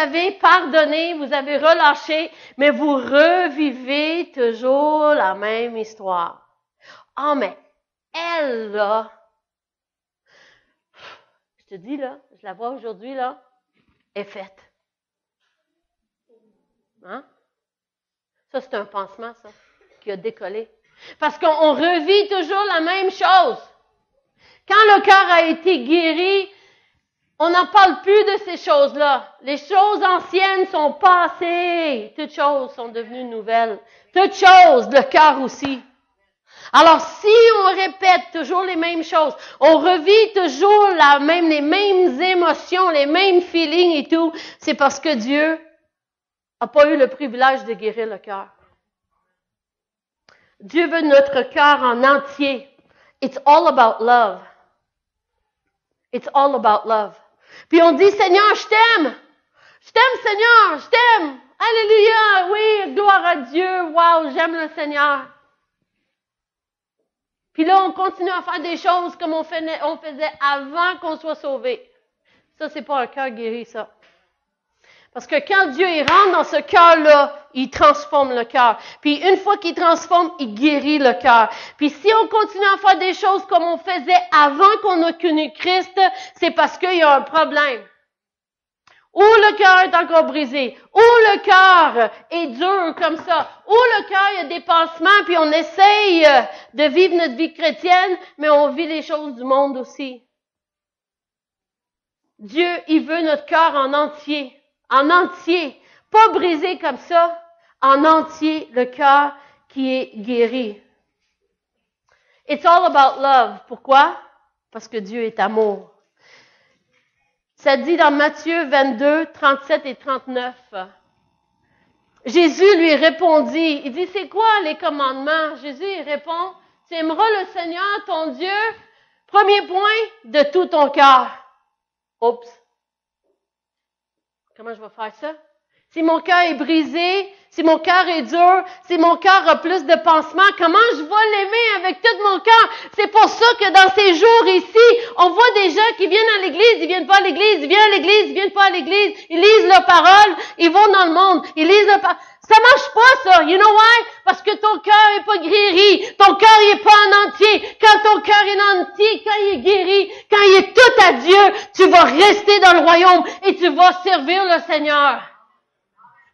avez pardonné, vous avez relâché, mais vous revivez toujours la même histoire. Ah, mais elle, là, je te dis, là, je la vois aujourd'hui, là, est faite. Hein? Ça, c'est un pansement, ça, qui a décollé. Parce qu'on revit toujours la même chose. Quand le cœur a été guéri, on n'en parle plus de ces choses-là. Les choses anciennes sont passées. Toutes choses sont devenues nouvelles. Toutes choses, le cœur aussi. Alors, si on répète toujours les mêmes choses, on revit toujours les mêmes émotions, les mêmes feelings et tout, c'est parce que Dieu n'a pas eu le privilège de guérir le cœur. Dieu veut notre cœur en entier. It's all about love. It's all about love. Puis on dit, Seigneur, je t'aime. Je t'aime, Seigneur, je t'aime. Alléluia, oui, gloire à Dieu. Wow, j'aime le Seigneur. Puis là, on continue à faire des choses comme on faisait avant qu'on soit sauvé. Ça, c'est pas un cœur guéri, ça. Parce que quand Dieu il rentre dans ce cœur-là, il transforme le cœur. Puis une fois qu'il transforme, il guérit le cœur. Puis si on continue à faire des choses comme on faisait avant qu'on ait connu Christ, c'est parce qu'il y a un problème. Ou le cœur est encore brisé, ou le cœur est dur comme ça, ou le cœur, il y a des pansements, puis on essaye de vivre notre vie chrétienne, mais on vit les choses du monde aussi. Dieu, il veut notre cœur en entier, pas brisé comme ça, en entier, le cœur qui est guéri. It's all about love. Pourquoi? Parce que Dieu est amour. Ça dit dans Matthieu 22, 37 et 39. Jésus lui répondit, il dit, c'est quoi les commandements? Jésus, il répond, tu aimeras le Seigneur, ton Dieu, premier point, de tout ton cœur. Oups. Comment je vais faire ça? Si mon cœur est brisé, si mon cœur est dur, si mon cœur a plus de pansements, comment je vais l'aimer avec tout mon cœur? C'est pour ça que dans ces jours ici, on voit des gens qui viennent à l'église, ils viennent pas à l'église, ils viennent à l'église, ils viennent pas à l'église, ils lisent la parole, ils vont dans le monde, ils lisent la parole. Ça marche pas, ça. You know why? Parce que ton cœur est pas guéri. Ton cœur il est pas en entier. Quand ton cœur est en entier, quand il est guéri, quand il est tout à Dieu, tu vas rester dans le royaume et tu vas servir le Seigneur.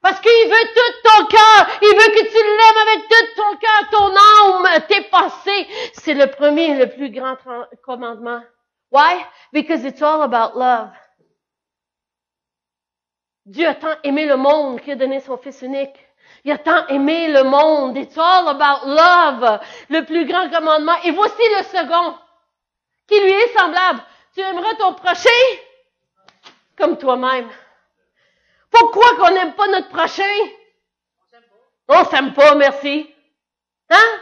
Parce qu'il veut tout ton cœur. Il veut que tu l'aimes avec tout ton cœur, ton âme, tes pensées. C'est le premier, le plus grand commandement. Why? Because it's all about love. Dieu a tant aimé le monde qu'il a donné son Fils unique. Il a tant aimé le monde. It's all about love. Le plus grand commandement. Et voici le second, qui lui est semblable. Tu aimeras ton prochain comme toi-même. Pourquoi qu'on n'aime pas notre prochain? On s'aime pas, merci. Hein?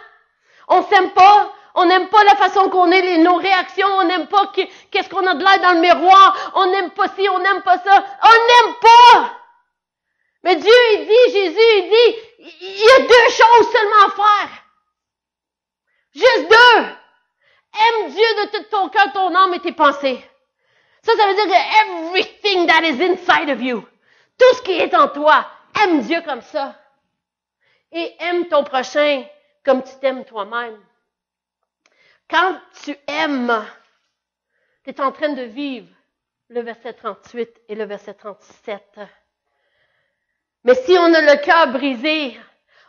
On s'aime pas. On n'aime pas la façon qu'on est, nos réactions. On n'aime pas qu'est-ce qu'on a de l'air dans le miroir. On n'aime pas ci, on n'aime pas ça. On n'aime pas. Mais Dieu, il dit, Jésus, il dit, il y a deux choses seulement à faire. Juste deux. Aime Dieu de tout ton cœur, ton âme et tes pensées. Ça veut dire que everything that is inside of you, tout ce qui est en toi, aime Dieu comme ça. Et aime ton prochain comme tu t'aimes toi-même. Quand tu aimes, tu es en train de vivre le verset 38 et le verset 37. Mais si on a le cœur brisé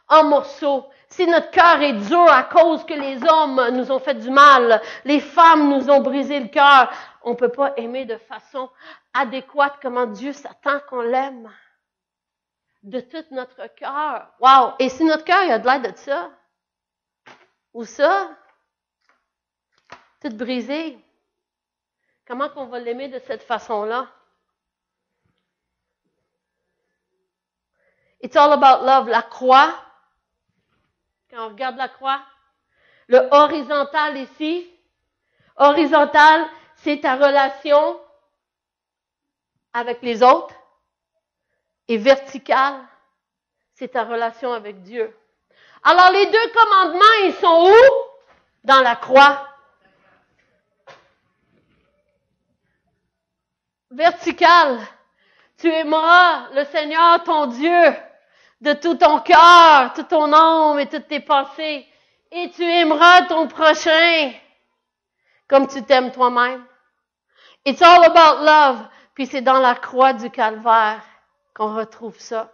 en morceaux, si notre cœur est dur à cause que les hommes nous ont fait du mal, les femmes nous ont brisé le cœur, on ne peut pas aimer de façon adéquate comment Dieu s'attend qu'on l'aime. De tout notre cœur. Wow! Et si notre cœur il a de l'air de ça, ou ça, tout brisé, comment qu'on va l'aimer de cette façon-là? It's all about love. La croix, quand on regarde la croix, le horizontal ici, horizontal, c'est ta relation avec les autres. Et vertical, c'est ta relation avec Dieu. Alors, les deux commandements, ils sont où? Dans la croix. Vertical, Tu aimeras le Seigneur, ton Dieu, de tout ton cœur, toute ton âme et toutes tes pensées. Et tu aimeras ton prochain comme tu t'aimes toi-même. It's all about love. Puis c'est dans la croix du calvaire qu'on retrouve ça.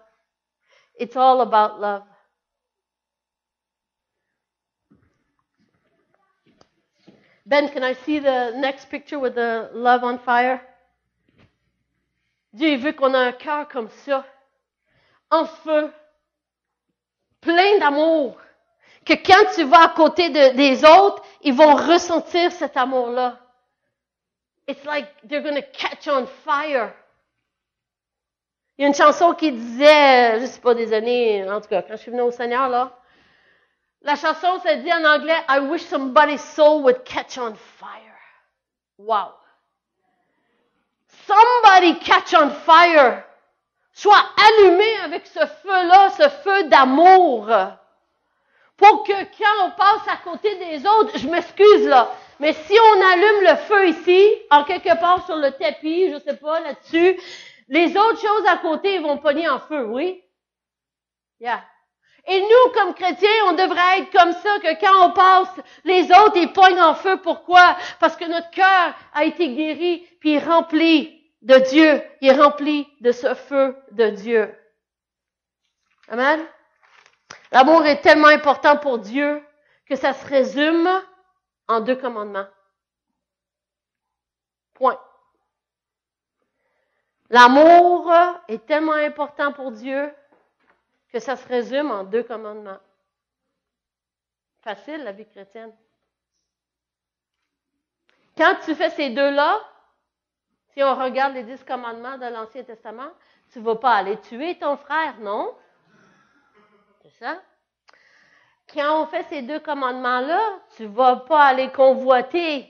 It's all about love. Ben, can I see the next picture with the love on fire? Dieu veut qu'on ait un cœur comme ça, en feu, plein d'amour, que quand tu vas à côté des autres, ils vont ressentir cet amour-là. It's like they're going to catch on fire. Il y a une chanson qui disait, je sais pas des années, en tout cas, quand je suis venue au Seigneur, là, la chanson se dit en anglais, I wish somebody's soul would catch on fire. Wow. Somebody catch on fire. Sois allumé avec ce feu-là, ce feu d'amour. Pour que quand on passe à côté des autres, je m'excuse là, mais si on allume le feu ici, en quelque part sur le tapis, je sais pas, là-dessus, les autres choses à côté, ils vont pogner en feu, oui? Yeah. Et nous, comme chrétiens, on devrait être comme ça, que quand on passe, les autres, ils pognent en feu. Pourquoi? Parce que notre cœur a été guéri, puis il est rempli de Dieu. Il est rempli de ce feu de Dieu. Amen? L'amour est tellement important pour Dieu que ça se résume en 2 commandements. Point. L'amour est tellement important pour Dieu que ça se résume en 2 commandements. Facile, la vie chrétienne. Quand tu fais ces deux-là, si on regarde les 10 commandements de l'Ancien Testament, tu ne vas pas aller tuer ton frère, non? C'est ça? Quand on fait ces 2 commandements-là, tu ne vas pas aller convoiter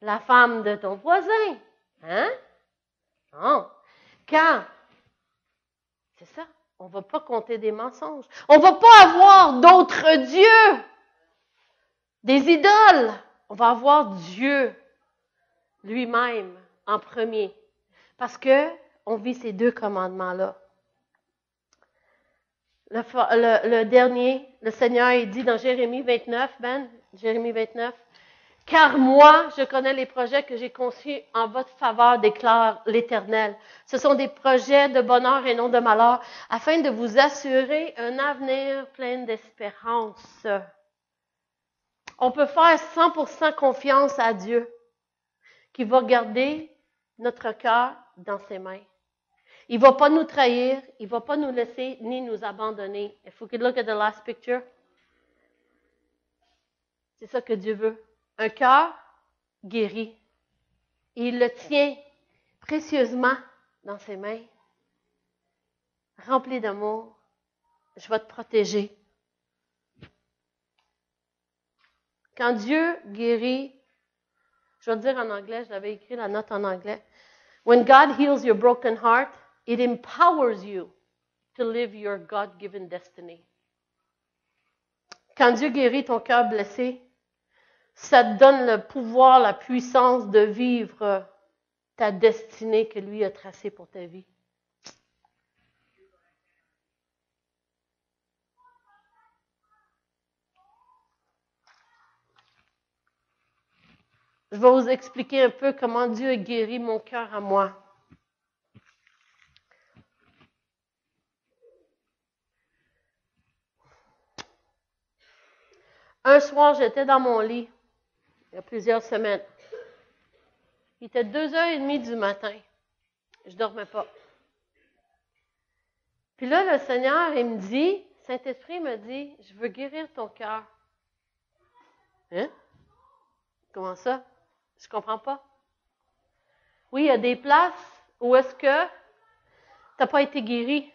la femme de ton voisin. Hein? Non. Quand? C'est ça. On ne va pas compter des mensonges. On ne va pas avoir d'autres dieux, des idoles. On va avoir Dieu lui-même en premier. Parce que on vit ces 2 commandements-là. Le dernier, le Seigneur, il dit dans Jérémie 29, Jérémie 29, « Car moi, je connais les projets que j'ai conçus en votre faveur, déclare l'Éternel. Ce sont des projets de bonheur et non de malheur, afin de vous assurer un avenir plein d'espérance. » On peut faire 100% confiance à Dieu, qui va garder notre cœur dans ses mains. Il ne va pas nous trahir, il ne va pas nous laisser ni nous abandonner. If we could look at the last picture. C'est ça que Dieu veut. Un cœur guéri. Et il le tient précieusement dans ses mains. Rempli d'amour. Je vais te protéger. Quand Dieu guérit, je vais te dire en anglais, je l'avais écrit la note en anglais. When God heals your broken heart, it empowers you to live your God-given destiny. Quand Dieu guérit ton cœur blessé, ça te donne le pouvoir, la puissance de vivre ta destinée que lui a tracée pour ta vie. Je vais vous expliquer un peu comment Dieu a guéri mon cœur à moi. Un soir, j'étais dans mon lit, il y a plusieurs semaines. Il était 2h30 du matin. Je ne dormais pas. Puis là, le Seigneur, il me dit, Saint-Esprit me dit, je veux guérir ton cœur. Hein? Comment ça? Je ne comprends pas. Oui, il y a des places où est-ce que tu n'as pas été guéri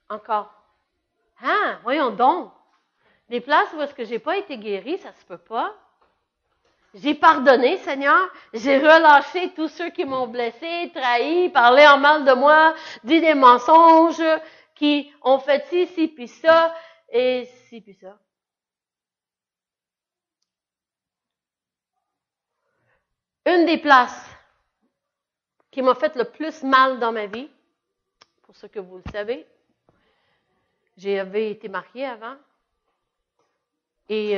encore. Ah, voyons donc. Des places où est-ce que j'ai pas été guéri, ça se peut pas. J'ai pardonné, Seigneur. J'ai relâché tous ceux qui m'ont blessé, trahi, parlé en mal de moi, dit des mensonges, qui ont fait ci, puis ça, et ci, puis ça. Une des places qui m'a fait le plus mal dans ma vie, pour ceux que vous le savez. J'avais été mariée avant. Et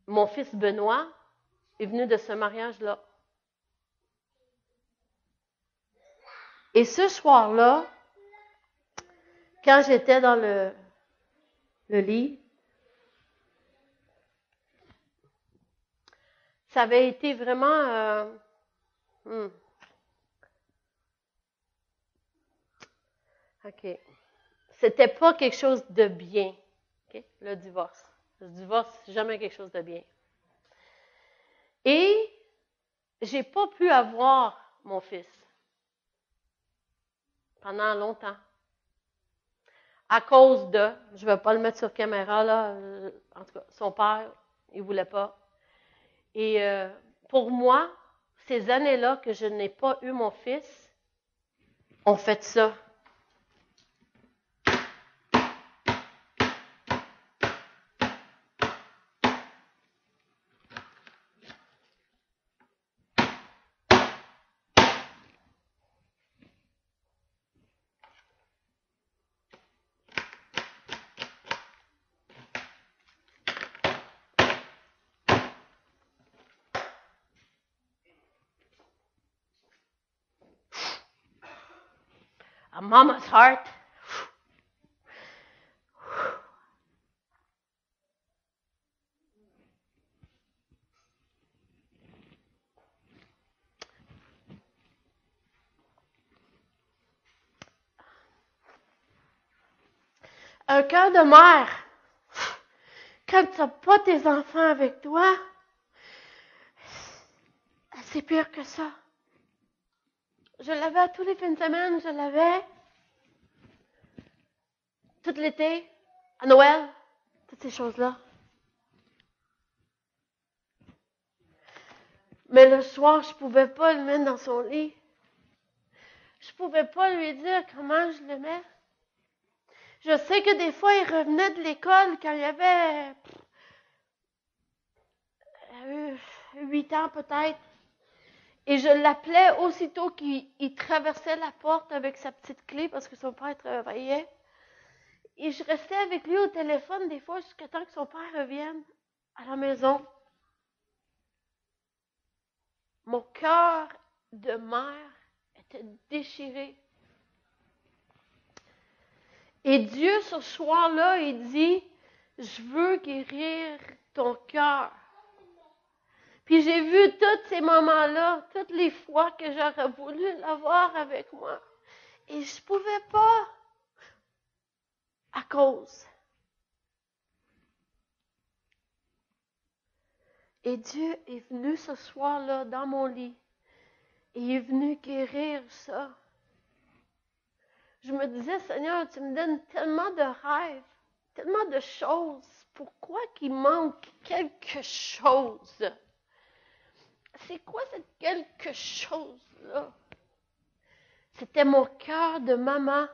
mon fils Benoît est venu de ce mariage-là. Et ce soir-là, quand j'étais dans le lit, ça avait été vraiment... OK. C'était pas quelque chose de bien, OK? Le divorce. Le divorce, c'est jamais quelque chose de bien. Et j'ai pas pu avoir mon fils pendant longtemps. À cause de, je vais pas le mettre sur caméra, là, en tout cas, son père, il voulait pas. Et pour moi, ces années-là que je n'ai pas eu mon fils, ont fait ça. A mama's heart. Un cœur de mère. Quand tu n'as pas tes enfants avec toi, c'est pire que ça. Je l'avais à tous les fins de semaine, je l'avais tout l'été, à Noël, toutes ces choses-là. Mais le soir, je ne pouvais pas le mettre dans son lit. Je ne pouvais pas lui dire comment je l'aimais. Je sais que des fois, il revenait de l'école quand il avait 8 ans peut-être. Et je l'appelais aussitôt qu'il traversait la porte avec sa petite clé parce que son père travaillait. Et je restais avec lui au téléphone des fois jusqu'à temps que son père revienne à la maison. Mon cœur de mère était déchiré. Et Dieu, ce soir-là, il dit, je veux guérir ton cœur. Puis j'ai vu tous ces moments-là, toutes les fois que j'aurais voulu l'avoir avec moi. Et je ne pouvais pas à cause. Et Dieu est venu ce soir-là dans mon lit. Et il est venu guérir ça. Je me disais, Seigneur, tu me donnes tellement de rêves, tellement de choses. Pourquoi qu'il manque quelque chose? C'est quoi cette quelque chose-là? C'était mon cœur de maman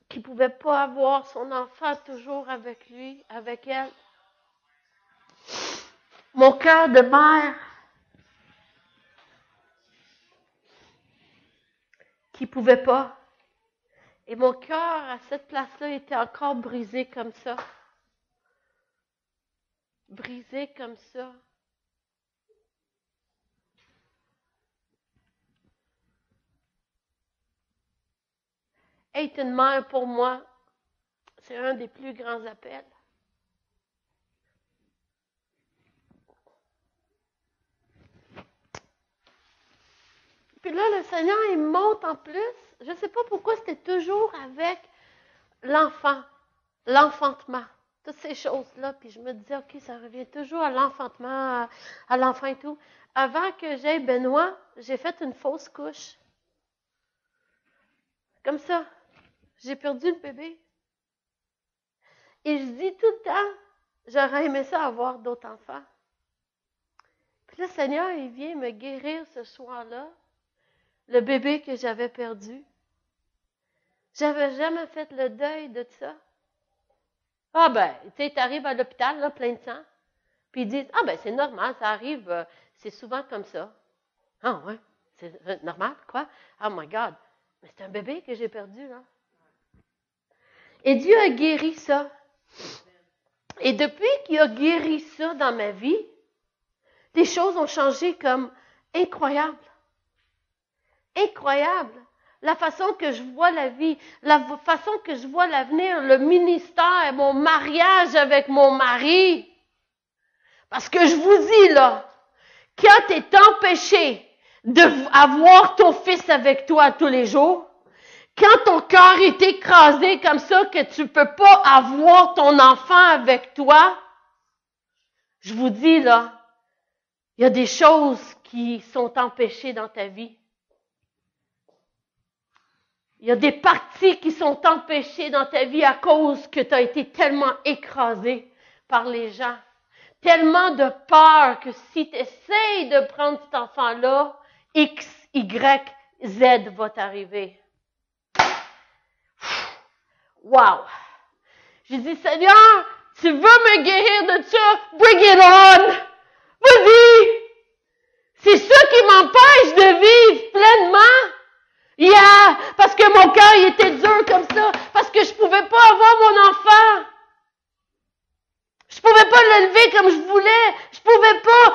qui ne pouvait pas avoir son enfant toujours avec lui, avec elle. Mon cœur de mère qui ne pouvait pas. Et mon cœur à cette place-là était encore brisé comme ça. Brisé comme ça. Être une mère pour moi, c'est un des plus grands appels. Puis là, le Seigneur, il monte en plus. Je ne sais pas pourquoi c'était toujours avec l'enfant, l'enfantement, toutes ces choses-là. Puis je me disais, OK, ça revient toujours à l'enfantement, à l'enfant et tout. Avant que j'aie Benoît, j'ai fait une fausse couche. Comme ça. J'ai perdu le bébé. Et je dis tout le temps, j'aurais aimé ça avoir d'autres enfants. Puis le Seigneur, il vient me guérir ce soir-là, le bébé que j'avais perdu. J'avais jamais fait le deuil de ça. Ah ben, tu sais, tu arrives à l'hôpital, là, plein de sang, puis ils disent, ah ben, c'est normal, ça arrive, c'est souvent comme ça. Ah ouais. C'est normal, quoi? Oh my God! Mais c'est un bébé que j'ai perdu, là. Et Dieu a guéri ça. Et depuis qu'il a guéri ça dans ma vie, les choses ont changé comme incroyable. Incroyable. La façon que je vois la vie, la façon que je vois l'avenir, le ministère, mon mariage avec mon mari. Parce que je vous dis, là, quand tu es empêché d'avoir ton fils avec toi tous les jours, quand ton cœur est écrasé comme ça, que tu peux pas avoir ton enfant avec toi, je vous dis, là, il y a des choses qui sont empêchées dans ta vie. Il y a des parties qui sont empêchées dans ta vie à cause que tu as été tellement écrasé par les gens. Tellement de peur que si tu essayes de prendre cet enfant-là, X, Y, Z va t'arriver. Wow! J'ai dit, Seigneur, tu veux me guérir de ça? Bring it on! Vas-y! C'est ça qui m'empêche de vivre pleinement. Yeah! Parce que mon cœur il était dur comme ça. Parce que je pouvais pas avoir mon enfant. Je pouvais pas l'élever comme je voulais. Je pouvais pas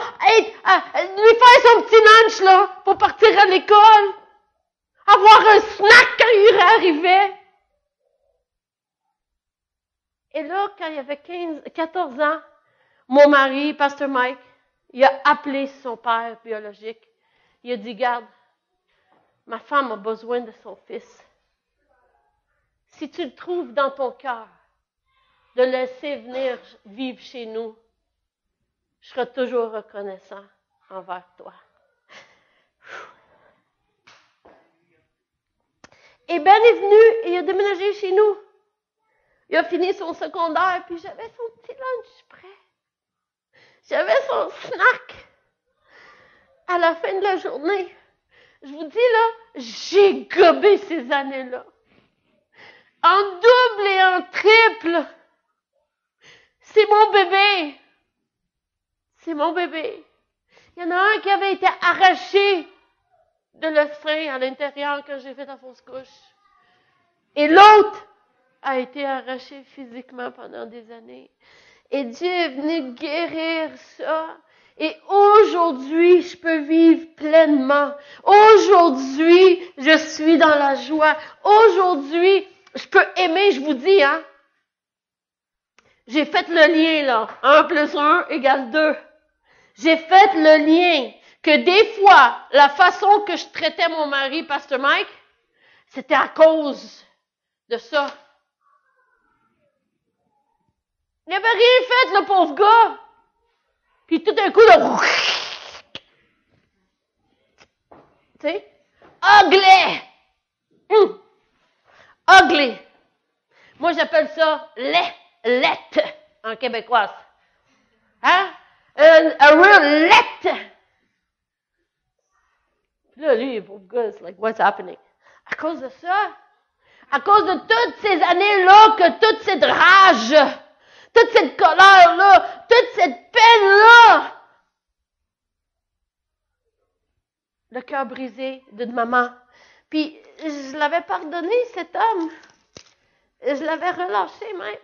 lui faire son petit lunch, là, pour partir à l'école. Avoir un snack quand il arrivait. Et là, quand il avait 14 ans, mon mari, Pasteur Mike, il a appelé son père biologique. Il a dit, garde, ma femme a besoin de son fils. Si tu le trouves dans ton cœur, de le laisser venir vivre chez nous, je serai toujours reconnaissant envers toi. Et Ben est venu et il a déménagé chez nous. Il a fini son secondaire, puis j'avais son petit lunch prêt. J'avais son snack. À la fin de la journée, je vous dis là, j'ai gobé ces années-là. En double et en triple. C'est mon bébé. C'est mon bébé. Il y en a un qui avait été arraché de le sein à l'intérieur quand j'ai fait la fausse couche. Et l'autre a été arraché physiquement pendant des années. Et Dieu est venu guérir ça. Et aujourd'hui, je peux vivre pleinement. Aujourd'hui, je suis dans la joie. Aujourd'hui, je peux aimer, je vous dis, hein. J'ai fait le lien, là. 1 plus 1 égale 2. J'ai fait le lien que des fois, la façon que je traitais mon mari, Pasteur Mike, c'était à cause de ça. Il n'avait rien fait, le pauvre gars. Puis tout d'un coup, là, tu sais, ugly. Ugly. Moi, j'appelle ça laite en québécoise. Hein? A real laite. Puis là, lui, le pauvre gars, c'est like, what's happening? À cause de ça. À cause de toutes ces années-là, que toute cette rage, toute cette colère-là, toute cette peine-là. Le cœur brisé d'une maman. Puis, je l'avais pardonné, cet homme. Je l'avais relâché même.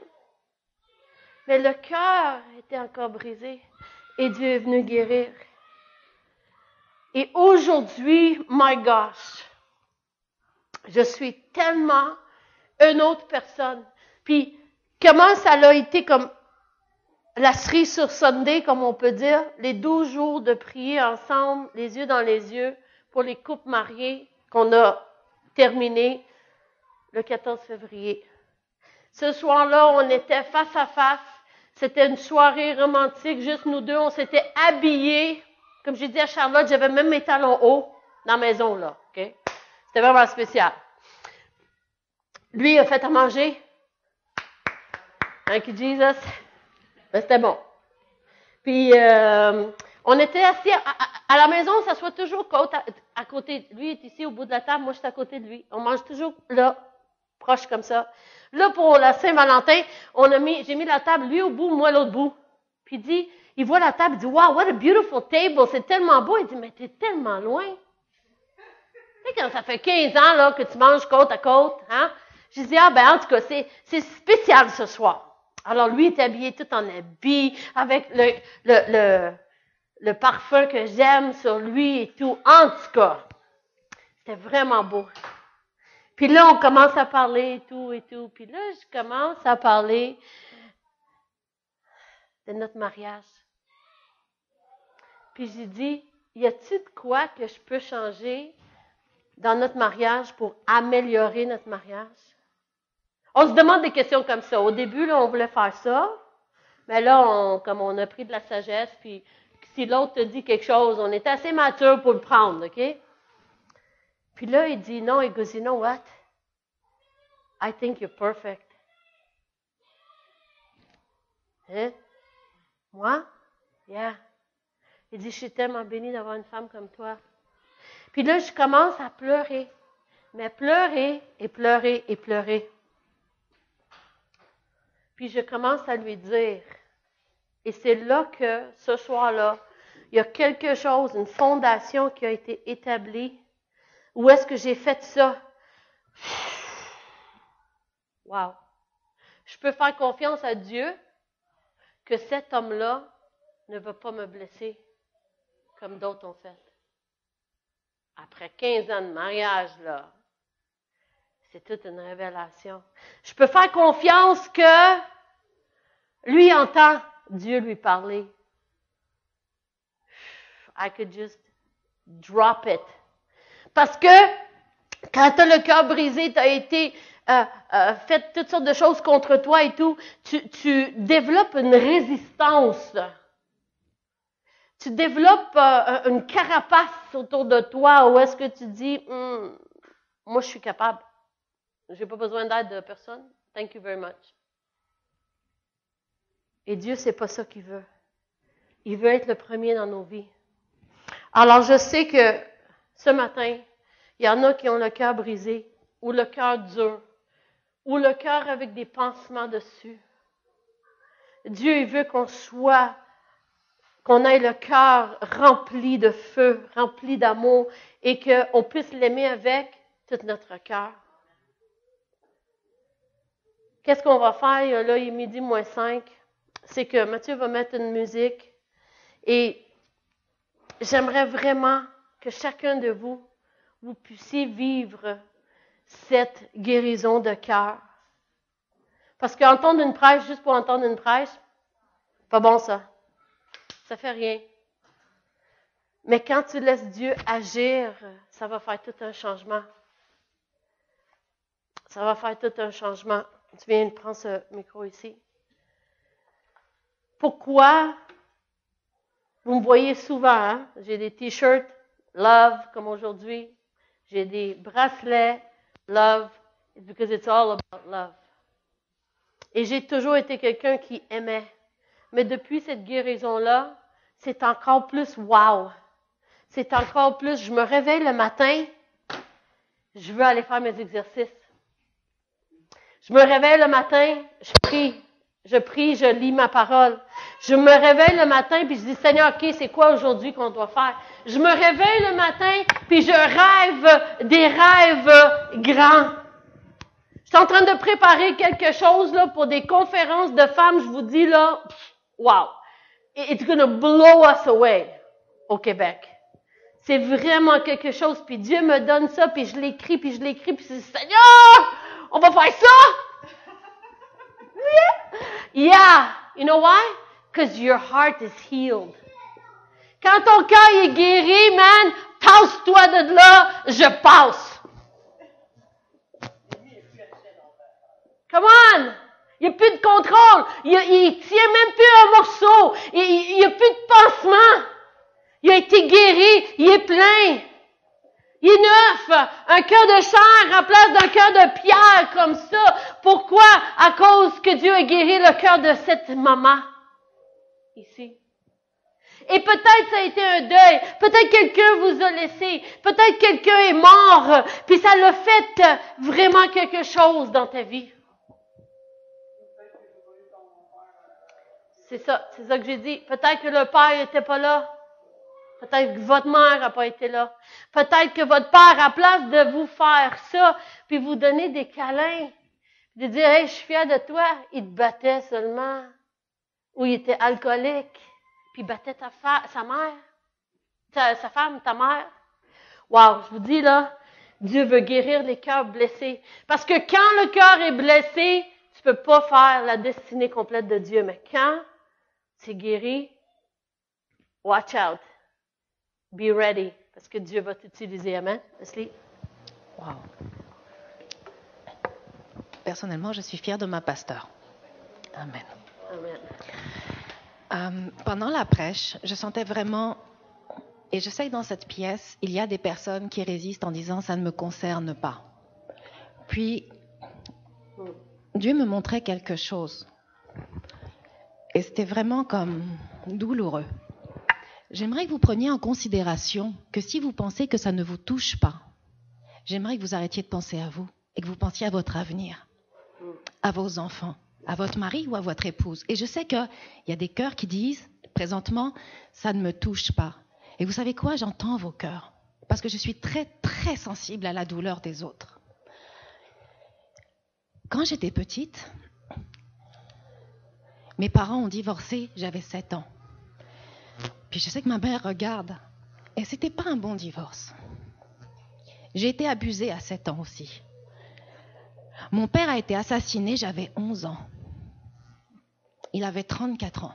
Mais le cœur était encore brisé. Et Dieu est venu guérir. Et aujourd'hui, my gosh, je suis tellement une autre personne. Puis, comment ça a été comme la cerise sur Sunday, comme on peut dire, les 12 jours de prier ensemble, les yeux dans les yeux, pour les couples mariés qu'on a terminé le 14 février. Ce soir-là, on était face à face. C'était une soirée romantique, juste nous deux. On s'était habillés. Comme j'ai dit à Charlotte, j'avais même mes talons hauts dans la maison, là. Okay? C'était vraiment spécial. Lui, il a fait à manger. Thank you, Jesus. Ben, c'était bon. Puis, on était assis à la maison, on s'assoit toujours à côté. Lui est ici au bout de la table, moi je suis à côté de lui. On mange toujours là, proche comme ça. Là, pour la Saint-Valentin, j'ai mis la table, lui au bout, moi l'autre bout. Puis il voit la table, il dit, wow, what a beautiful table, c'est tellement beau. Il dit, mais t'es tellement loin. Tu sais, quand ça fait 15 ans là, que tu manges côte à côte, hein? Je dis, en tout cas, c'est spécial ce soir. Alors, lui est habillé tout en habit, avec le parfum que j'aime sur lui et tout. En tout cas, c'était vraiment beau. Puis là, on commence à parler et tout et tout. Puis là, je commence à parler de notre mariage. Puis j'ai dit, y a-t-il de quoi que je peux changer dans notre mariage pour améliorer notre mariage? On se demande des questions comme ça. Au début, là, on voulait faire ça. Mais là, comme on a pris de la sagesse, puis si l'autre te dit quelque chose, on est assez mature pour le prendre, OK? Puis là, il dit non, il goes, you know what? I think you're perfect. Hein? Moi? Yeah. Il dit, je suis tellement bénie d'avoir une femme comme toi. Puis là, je commence à pleurer. Mais pleurer et pleurer et pleurer. Puis je commence à lui dire, et c'est là que, ce soir-là, il y a quelque chose, une fondation qui a été établie. Où est-ce que j'ai fait ça? Wow! Je peux faire confiance à Dieu que cet homme-là ne va pas me blesser comme d'autres ont fait. Après 15 ans de mariage, là, c'est toute une révélation. Je peux faire confiance que lui entend Dieu lui parler. I could just drop it. Parce que quand tu as le cœur brisé, tu as été fait toutes sortes de choses contre toi et tout, tu développes une résistance. Tu développes une carapace autour de toi où est-ce que tu dis, moi je suis capable. Je n'ai pas besoin d'aide de personne. Thank you very much. Et Dieu, c'est pas ça qu'il veut. Il veut être le premier dans nos vies. Alors je sais que ce matin, il y en a qui ont le cœur brisé, ou le cœur dur, ou le cœur avec des pansements dessus. Dieu, il veut qu'on ait le cœur rempli de feu, rempli d'amour, et qu'on puisse l'aimer avec tout notre cœur. Qu'est-ce qu'on va faire? Là, il est 12:05. C'est que Mathieu va mettre une musique, et j'aimerais vraiment que chacun de vous puissiez vivre cette guérison de cœur. Parce qu'entendre une prêche juste pour entendre une prêche, pas bon ça. Ça fait rien. Mais quand tu laisses Dieu agir, ça va faire tout un changement. Ça va faire tout un changement. Tu viens de prendre ce micro ici. Pourquoi? Vous me voyez souvent, hein? J'ai des t-shirts Love, comme aujourd'hui. J'ai des bracelets Love, because it's all about love. Et j'ai toujours été quelqu'un qui aimait. Mais depuis cette guérison-là, c'est encore plus wow. C'est encore plus, je me réveille le matin, je veux aller faire mes exercices. Je me réveille le matin, je prie, je lis ma parole. Je me réveille le matin, puis je dis, Seigneur, OK, c'est quoi aujourd'hui qu'on doit faire? Je me réveille le matin, puis je rêve des rêves grands. Je suis en train de préparer quelque chose là pour des conférences de femmes, je vous dis là, wow, it's gonna blow us away au Québec. C'est vraiment quelque chose, puis Dieu me donne ça, puis je l'écris, puis je dis, Seigneur, on va faire ça! Yeah! You know why? Because your heart is healed. Quand ton cœur est guéri, man, passe-toi de là, je passe. Come on! Il n'y a plus de contrôle. Il tient même plus un morceau. Il n'y a plus de pansement. Il a été guéri. Il est plein. Il est neuf. Un cœur de chair en place d'un cœur de pierre comme ça. Pourquoi? À cause que Dieu a guéri le cœur de cette maman. Ici. Et peut-être ça a été un deuil. Peut-être quelqu'un vous a laissé. Peut-être quelqu'un est mort. Puis ça l'a fait vraiment quelque chose dans ta vie. C'est ça que j'ai dit. Peut-être que le père n'était pas là. Peut-être que votre mère n'a pas été là. Peut-être que votre père, à place de vous faire ça, puis vous donner des câlins, de dire, hey, je suis fier de toi, il te battait seulement. Ou il était alcoolique, puis il battait sa mère, sa femme, ta mère. Wow, je vous dis là, Dieu veut guérir les cœurs blessés. Parce que quand le cœur est blessé, tu peux pas faire la destinée complète de Dieu. Mais quand c'est guéri, watch out. Be ready. Parce que Dieu va t'utiliser. Amen. Leslie? Wow. Personnellement, je suis fière de ma pasteur. Amen. Amen. Pendant la prêche, je sentais vraiment, et je sais que dans cette pièce, il y a des personnes qui résistent en disant « ça ne me concerne pas ». Puis, Dieu me montrait quelque chose. Et c'était vraiment comme douloureux. J'aimerais que vous preniez en considération que si vous pensez que ça ne vous touche pas, j'aimerais que vous arrêtiez de penser à vous et que vous pensiez à votre avenir, à vos enfants, à votre mari ou à votre épouse. Et je sais qu'il y a des cœurs qui disent, présentement, ça ne me touche pas. Et vous savez quoi? J'entends vos cœurs. Parce que je suis très, très sensible à la douleur des autres. Quand j'étais petite, mes parents ont divorcé, j'avais 7 ans. Puis je sais que ma mère regarde. Et c'était pas un bon divorce. J'ai été abusée à 7 ans aussi. Mon père a été assassiné, j'avais 11 ans. Il avait 34 ans.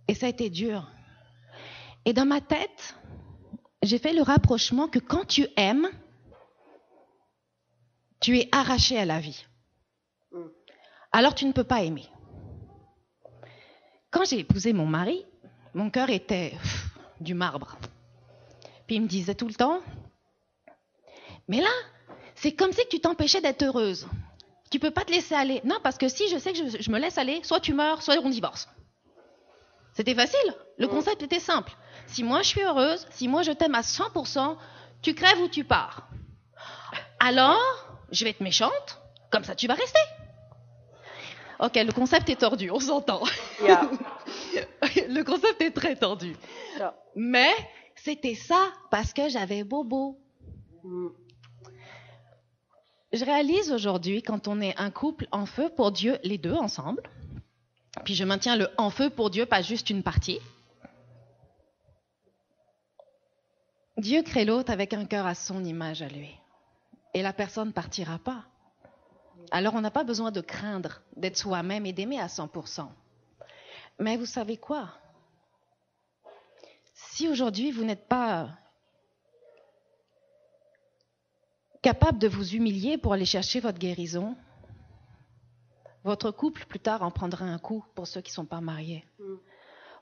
Et ça a été dur. Et dans ma tête, j'ai fait le rapprochement que quand tu aimes, tu es arraché à la vie. Alors tu ne peux pas aimer. Quand j'ai épousé mon mari, mon cœur était du marbre. Puis il me disait tout le temps, mais là, c'est comme si tu t'empêchais d'être heureuse. Tu peux pas te laisser aller. Non, parce que si je sais que je me laisse aller, soit tu meurs, soit on divorce. C'était facile. Le concept était simple. Si moi je suis heureuse, si moi je t'aime à 100%, tu crèves ou tu pars. Alors, je vais être méchante, comme ça tu vas rester. Ok, le concept est tordu, on s'entend. Yeah. Le concept est très tordu. Yeah. Mais c'était ça parce que j'avais bobo. Je réalise aujourd'hui, quand on est un couple en feu pour Dieu, les deux ensemble, puis je maintiens le en feu pour Dieu, pas juste une partie. Dieu crée l'autre avec un cœur à son image à lui. Et la personne ne partira pas. Alors on n'a pas besoin de craindre d'être soi-même et d'aimer à 100%. Mais vous savez quoi? Si aujourd'hui vous n'êtes pas capable de vous humilier pour aller chercher votre guérison, votre couple plus tard en prendra un coup pour ceux qui ne sont pas mariés.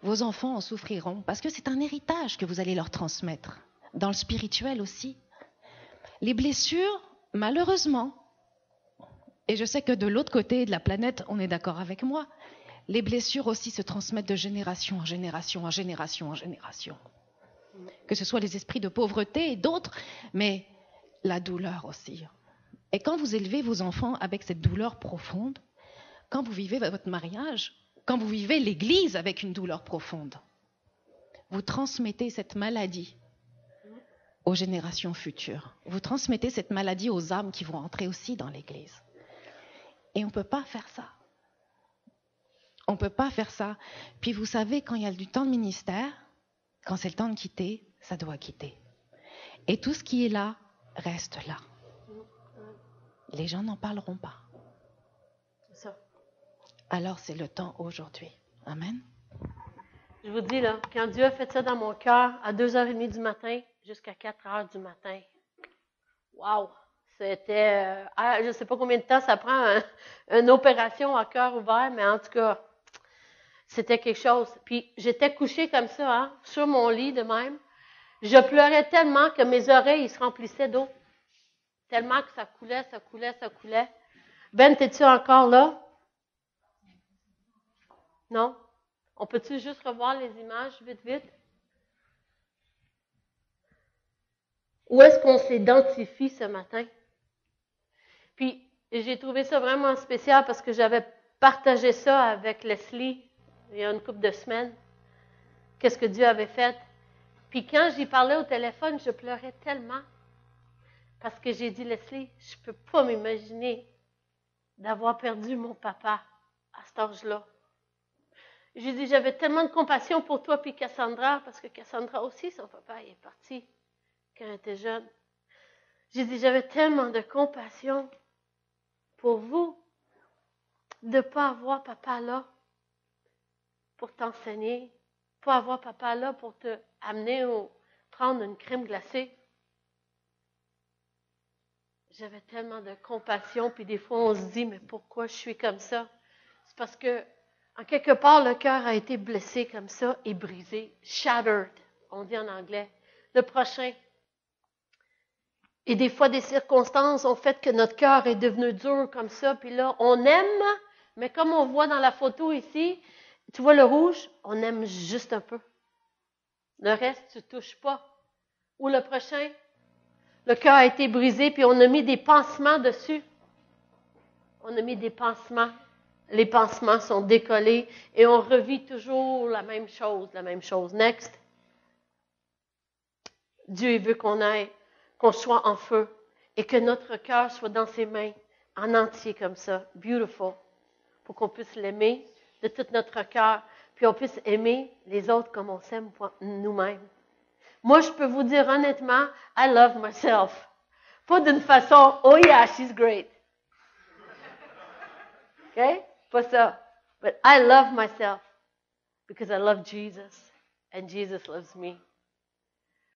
Vos enfants en souffriront parce que c'est un héritage que vous allez leur transmettre, dans le spirituel aussi. Les blessures, malheureusement, et je sais que de l'autre côté de la planète, on est d'accord avec moi, les blessures aussi se transmettent de génération en génération, en génération en génération. Que ce soit les esprits de pauvreté et d'autres, mais la douleur aussi. Et quand vous élevez vos enfants avec cette douleur profonde, quand vous vivez votre mariage, quand vous vivez l'Église avec une douleur profonde, vous transmettez cette maladie aux générations futures. Vous transmettez cette maladie aux âmes qui vont entrer aussi dans l'Église. Et on ne peut pas faire ça. On ne peut pas faire ça. Puis vous savez, quand il y a du temps de ministère, quand c'est le temps de quitter, ça doit quitter. Et tout ce qui est là, reste là. Les gens n'en parleront pas. C'est ça. Alors c'est le temps aujourd'hui. Amen. Je vous dis, là, quand Dieu a fait ça dans mon cœur, à 2h30 du matin jusqu'à 4h du matin, wow! C'était, je ne sais pas combien de temps ça prend une opération à cœur ouvert, mais en tout cas, c'était quelque chose. Puis j'étais couchée comme ça, hein, sur mon lit de même. Je pleurais tellement que mes oreilles se remplissaient d'eau. Tellement que ça coulait, ça coulait, ça coulait. Ben, t'es-tu encore là? Non? On peut-tu juste revoir les images vite, vite? Où est-ce qu'on s'identifie ce matin? Puis, j'ai trouvé ça vraiment spécial parce que j'avais partagé ça avec Leslie il y a une couple de semaines. qu'est-ce que Dieu avait fait. Puis quand j'y parlais au téléphone, je pleurais tellement. Parce que j'ai dit, Leslie, je ne peux pas m'imaginer d'avoir perdu mon papa à cet âge-là. J'ai dit, j'avais tellement de compassion pour toi puis Cassandra, parce que Cassandra aussi, son papa, il est parti quand elle était jeune. J'ai dit, j'avais tellement de compassion pour vous de ne pas avoir papa là pour t'enseigner, pas avoir papa là pour te amener ou prendre une crème glacée. J'avais tellement de compassion, puis des fois on se dit, mais pourquoi je suis comme ça? C'est parce que, en quelque part, le cœur a été blessé comme ça et brisé, shattered, on dit en anglais. Le prochain. Et des fois, des circonstances ont fait que notre cœur est devenu dur comme ça, puis là, on aime, mais comme on voit dans la photo ici, tu vois le rouge, on aime juste un peu. Le reste, tu ne touches pas. Ou le prochain, le cœur a été brisé, puis on a mis des pansements dessus. On a mis des pansements. Les pansements sont décollés et on revit toujours la même chose. Next. Dieu veut qu'on soit en feu et que notre cœur soit dans ses mains, en entier comme ça. Beautiful. Pour qu'on puisse l'aimer de tout notre cœur, puis on puisse aimer les autres comme on s'aime nous-mêmes. Moi, je peux vous dire honnêtement, I love myself. Pas d'une façon, oh yeah, she's great. Okay? Pas ça. But I love myself because I love Jesus and Jesus loves me.